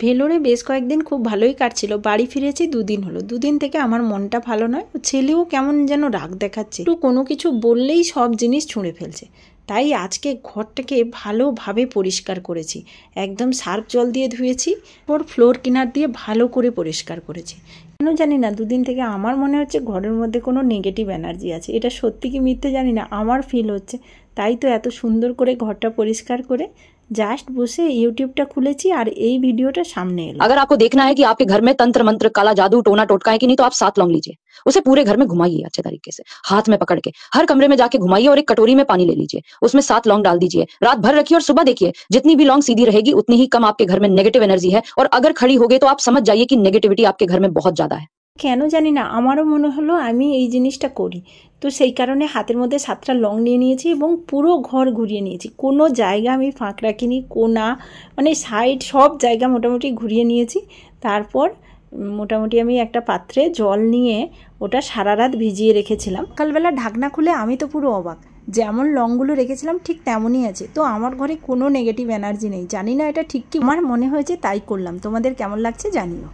ভেলোরে বেশ কয়েকদিন খুব ভালোই কাটছিল। বাড়ি ফিরেছি 2 দিন হলো। 2 দিন থেকে আমার মনটা ভালো নয়। ছেলেও কেমন যেন রাগ দেখাচ্ছে, একটু কোনো কিছু বললেই সব জিনিস ছুঁড়ে ফেলছে। তাই আজকে ঘরটাকে ভালোভাবে পরিষ্কার করেছি, একদম সার্ফ জল দিয়ে ধুয়েছি, ওর ফ্লোর কিনার দিয়ে ভালো করে পরিষ্কার করেছি। কেন জানি না 2 দিন থেকে আমার মনে হচ্ছে ঘরের মধ্যে কোনো নেগেটিভ এনার্জি আছে। এটা সত্যি কি মিথ্যে জানি না, আমার ফিল হচ্ছে। তাই তো এত সুন্দর করে ঘরটা পরিষ্কার করে জাস্ট বসে यूट्यूबটা খুলেছি আর এই ভিডিওটা সামনে এলো। अगर आपको देखना है कि आपके घर में तंत्र मंत्र काला जादू टोना टोटका है कि नहीं, तो आप 7 लौंग लीजिए, उसे पूरे घर में घुमाइए अच्छे तरीके से, हाथ में पकड़ के हर कमरे में जाके घुमाइए और एक कटोरी में पानी ले लीजिए, उसमें 7 लौंग डाल दीजिए, रात भर रखिए और सुबह देखिए जितनी भी लौंग सीधी रहेगी उतनी ही कम आपके घर में नेगेटिव एनर्जी है, और अगर खड़ी हो गई तो आप समझ जाइए कि नेगेटिविटी आपके घर में बहुत ज्यादा है। কেন জানি না আমারও মনে হলো আমি এই জিনিসটা করি, তো সেই কারণে হাতের মধ্যে 7টা লং নিয়ে নিয়েছি এবং পুরো ঘর ঘুরিয়ে নিয়েছি। কোনো জায়গা আমি ফাঁক রাখিনি, কোনা মানে সাইড সব জায়গা মোটামুটি ঘুরিয়ে নিয়েছি। তারপর মোটামুটি আমি একটা পাত্রে জল নিয়ে ওটা সারা রাত ভিজিয়ে রেখেছিলাম। সকালবেলা ঢাকনা খুলে আমি তো পুরো অবাক, যেমন লংগুলো রেখেছিলাম ঠিক তেমনই আছে। তো আমার ঘরে কোনো নেগেটিভ এনার্জি নেই। জানি না এটা ঠিক কি, আমার মনে হয়েছে তাই করলাম। তোমাদের কেমন লাগছে জানিও।